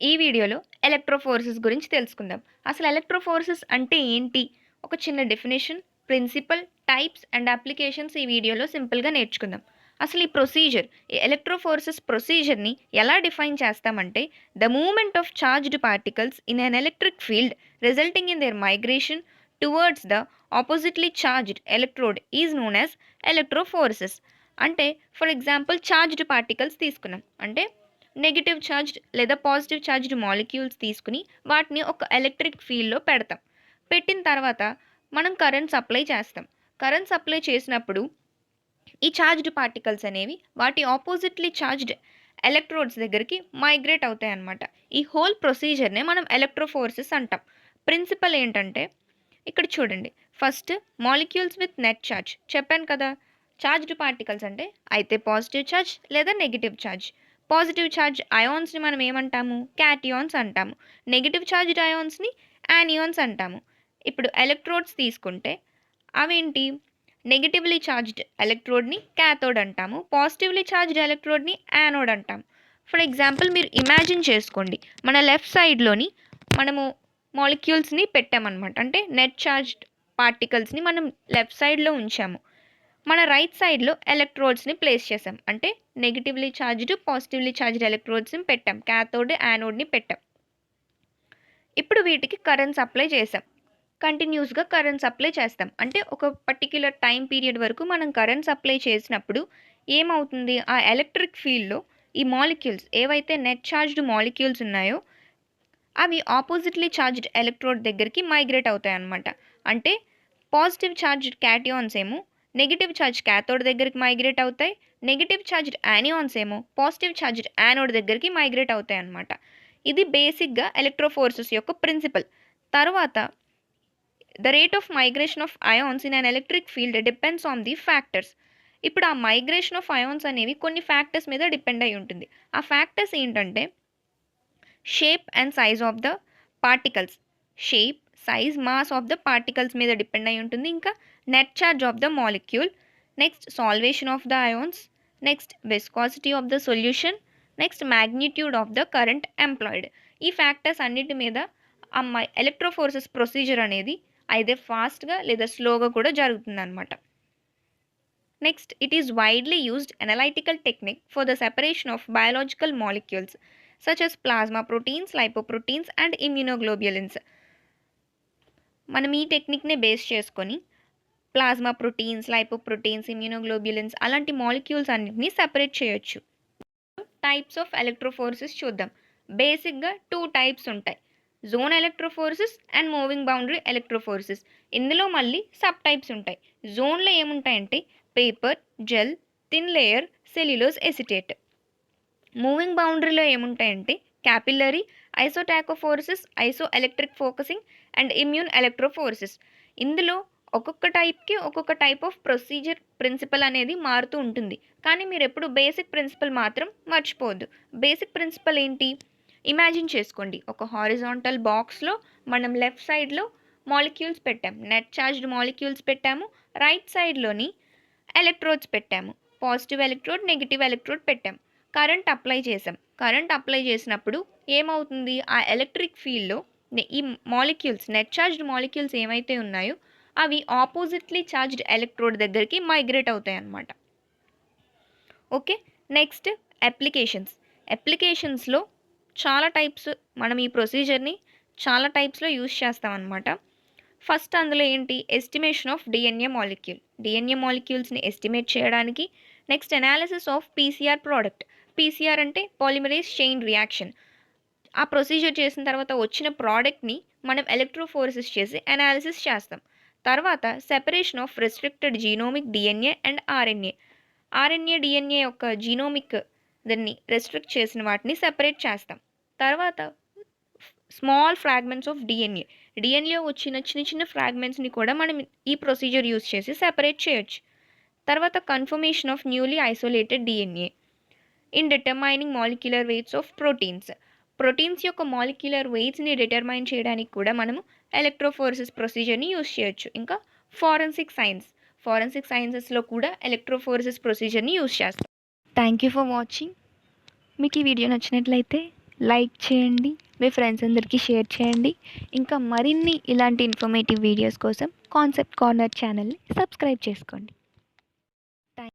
ఈ వీడియోలో ఎలక్ట్రోఫోర్సెస్ గురించి తెలుసుకుందాం. అసలు ఎలక్ట్రోఫోర్సెస్ అంటే ఏంటి? ఒక చిన్న definition, principle, types and applications ఈ వీడియోలో సింపుల్‌గా నేర్చుకుందాం. అసలు ఈ ప్రొసీజర్, ఈ ఎలక్ట్రోఫోర్సెస్ ప్రొసీజర్‌ని ఎలా డిఫైన్ చేస్తామంటే, the movement of charged particles in an electric field resulting in their migration towards the oppositely charged electrode is known as electrophoresis. అంటే ఫర్ ఎగ్జాంపుల్ చార్జ్డ్ పార్టికల్స్ తీసుకున్నాం. అంటే నెగెటివ్ చార్జ్డ్ లేదా పాజిటివ్ చార్జ్డ్ మాలిక్యూల్స్ తీసుకుని వాటిని ఒక electric ఫీల్డ్లో పెడతాం. పెట్టిన తర్వాత మనం కరెంట్ సప్లై చేస్తాం. కరెంట్ సప్లై చేసినప్పుడు ఈ చార్జ్డ్ పార్టికల్స్ అనేవి వాటి ఆపోజిట్లీ చార్జ్డ్ ఎలక్ట్రోడ్స్ దగ్గరికి మైగ్రేట్ అవుతాయి అన్నమాట. ఈ హోల్ ప్రొసీజర్నే మనం ఎలక్ట్రోఫోర్సెస్ అంటాం. ప్రిన్సిపల్ ఏంటంటే ఇక్కడ చూడండి, first molecules with net charge చెప్పాను కదా. చార్జ్డ్ పార్టికల్స్ అంటే అయితే పాజిటివ్ ఛార్జ్ లేదా నెగిటివ్ ఛార్జ్. పాజిటివ్ ఛార్జ్ అయాన్స్ని మనం ఏమంటాము? క్యాటియాన్స్ అంటాము. నెగిటివ్ ఛార్జ్డ్ అయాన్స్ని యానియాన్స్ అంటాము. ఇప్పుడు ఎలక్ట్రోడ్స్ తీసుకుంటే అవేంటి? నెగిటివ్లీ ఛార్జ్డ్ ఎలక్ట్రోడ్ని క్యాథోడ్ అంటాము. పాజిటివ్లీ ఛార్జ్డ్ ఎలక్ట్రోడ్ని యానోడ్ అంటాము. ఫర్ ఎగ్జాంపుల్ మీరు ఇమాజిన్ చేసుకోండి, మన లెఫ్ట్ సైడ్లోని మనము మాలిక్యూల్స్ని పెట్టామన్నమాట. అంటే నెట్ ఛార్జ్డ్ పార్టికల్స్ని మనం లెఫ్ట్ సైడ్లో ఉంచాము. మన రైట్ సైడ్లో ఎలక్ట్రోడ్స్ని ప్లేస్ చేసాం. అంటే నెగిటివ్లీ ఛార్జ్డ్, పాజిటివ్లీ ఛార్జ్డ్ ఎలక్ట్రోడ్స్ని పెట్టాం. క్యాథోడ్, యానోడ్ని పెట్టాం. ఇప్పుడు వీటికి కరెంట్ సప్లై చేసాం. కంటిన్యూస్గా కరెంట్ సప్లై చేస్తాం. అంటే ఒక పర్టిక్యులర్ టైం పీరియడ్ వరకు మనం కరెంట్ సప్లై చేసినప్పుడు ఏమవుతుంది? ఆ ఎలక్ట్రిక్ ఫీల్డ్లో ఈ మాలిక్యూల్స్ ఏవైతే నెట్ ఛార్జ్డ్ మాలిక్యూల్స్ ఉన్నాయో అవి ఆపోజిట్లీ ఛార్జ్డ్ ఎలక్ట్రోడ్ దగ్గరికి మైగ్రేట్ అవుతాయి అన్నమాట. అంటే పాజిటివ్ ఛార్జ్డ్ క్యాటియాన్స్ ఏమో నెగిటివ్ ఛార్జ్ క్యాథోడ్ దగ్గరికి మైగ్రేట్ అవుతాయి. నెగిటివ్ ఛార్జ్డ్ యానియాన్స్ ఏమో పాజిటివ్ ఛార్జ్డ్ యానోడ్ దగ్గరికి మైగ్రేట్ అవుతాయి అన్నమాట. ఇది బేసిక్గా ఎలక్ట్రోఫోర్సెస్ యొక్క ప్రిన్సిపల్. తర్వాత the rate of migration of ions in an electric field depends on the factors. ఇప్పుడు ఆ మైగ్రేషన్ ఆఫ్ అయాన్స్ అనేవి కొన్ని ఫ్యాక్టర్స్ మీద డిపెండ్ అయి ఉంటుంది. ఆ ఫ్యాక్టర్స్ ఏంటంటే shape and size of the particles. Shape, size, mass of the particles మీద డిపెండ్ అయి ఉంటుంది. ఇంకా net charge of the molecule, next salvation of the ions, next viscosity of the solution, next magnitude of the current employed. ఈ factors అన్నిటి మీద ఎలక్ట్రోఫోర్సెస్ procedure అనేది అయితే ఫాస్ట్గా లేదా స్లోగా కూడా జరుగుతుందన్నమాట. Next, it is widely used analytical technique for the separation of biological molecules such as plasma proteins, lipoproteins and immunoglobulins. మనం ఈ టెక్నిక్నే బేస్ చేసుకొని ప్లాస్మా ప్రోటీన్స్, లైపోప్రోటీన్స్, ఇమ్యూనోగ్లోబ్యులిన్స్ అలాంటి మాలిక్యూల్స్ అన్నిటిని సెపరేట్ చేయొచ్చు. టైప్స్ ఆఫ్ ఎలక్ట్రోఫోర్సెస్ చూద్దాం. బేసిక్గా 2 టైప్స్ ఉంటాయి, zone electrophoresis and moving boundary electrophoresis. ఇందులో మళ్ళీ సబ్ టైప్స్ ఉంటాయి. జోన్లో ఏముంటాయంటే paper, gel, thin layer, cellulose acetate. Moving బౌండరీలో ఏముంటాయంటే capillary, isotachophoresis, isoelectric focusing and immune electrophoresis. ఇందులో ఒక్కొక్క టైప్కి ఒక్కొక్క టైప్ ఆఫ్ ప్రొసీజర్ ప్రిన్సిపల్ అనేది మారుతూ ఉంటుంది. కానీ మీరు ఎప్పుడు బేసిక్ ప్రిన్సిపల్ మాత్రం మర్చిపోవద్దు. బేసిక్ ప్రిన్సిపల్ ఏంటి? ఇమాజిన్ చేసుకోండి, ఒక హారిజాంటల్ బాక్స్లో మనం లెఫ్ట్ సైడ్లో మాలిక్యూల్స్ పెట్టాం, నెట్ ఛార్జ్డ్ మాలిక్యూల్స్ పెట్టాము. రైట్ సైడ్లోని ఎలక్ట్రోడ్స్ పెట్టాము. పాజిటివ్ ఎలక్ట్రోడ్, నెగిటివ్ ఎలక్ట్రోడ్ పెట్టాం. కరెంట్ అప్లై చేసాం. కరెంట్ అప్లై చేసినప్పుడు ఏమవుతుంది? ఆ ఎలక్ట్రిక్ ఫీల్డ్లో ఈ మాలిక్యూల్స్, నెట్ ఛార్జ్డ్ మాలిక్యూల్స్ ఏమైతే ఉన్నాయో అవి ఆపోజిట్లీ ఛార్జ్డ్ ఎలక్ట్రోడ్ దగ్గరికి మైగ్రేట్ అవుతాయి అన్నమాట. Okay, next applications. అప్లికేషన్స్లో చాలా టైప్స్, మనం ఈ ప్రొసీజర్ని చాలా టైప్స్లో యూజ్ చేస్తామన్నమాట. ఫస్ట్ అందులో ఏంటి? Estimation of DNA molecule. DNA మాలిక్యూల్స్ని ఎస్టిమేట్ చేయడానికి. Next analysis of PCR product. PCR అంటే పాలిమరేస్ చైన్ రియాక్షన్. ఆ ప్రొసీజర్ చేసిన తర్వాత వచ్చిన ప్రోడక్ట్ని మనం ఎలక్ట్రోఫోరెసిస్ చేసి అనాలిసిస్ చేస్తాం. తర్వాత separation of restricted genomic DNA and RNA. RNA, DNA యొక్క జీనోమిక్ దాన్ని రెస్ట్రిక్ట్ చేసిన వాటిని సెపరేట్ చేస్తాం. తర్వాత స్మాల్ ఫ్రాగ్మెంట్స్ ఆఫ్ డిఎన్ఏ. డిఎన్ఏలో వచ్చిన చిన్న చిన్న ఫ్రాగ్మెంట్స్ని కూడా మనం ఈ ప్రొసీజర్ యూజ్ చేసి సెపరేట్ చేయొచ్చు. తర్వాత confirmation of newly isolated DNA in determining molecular weights of proteins. Proteins యొక్క మాలిక్యులర్ వెయిట్స్ని డిటర్మైన్ చేయడానికి కూడా మనము ఎలక్ట్రోఫోరెసిస్ ప్రొసీజర్ని యూజ్ చేయొచ్చు. ఇంకా ఫారెన్సిక్ సైన్స్, ఫారెన్సిక్ సైన్సెస్లో కూడా ఎలక్ట్రోఫోరెసిస్ ప్రొసీజర్ని యూజ్ చేస్తాం. Thank you for watching. మీకు ఈ వీడియో నచ్చినట్లయితే లైక్ చేయండి, మీ ఫ్రెండ్స్ అందరికీ షేర్ చేయండి. ఇంకా మరిన్ని ఇలాంటి ఇన్ఫర్మేటివ్ వీడియోస్ కోసం కాన్సెప్ట్ కార్నర్ ఛానల్ని సబ్స్క్రైబ్ చేసుకోండి.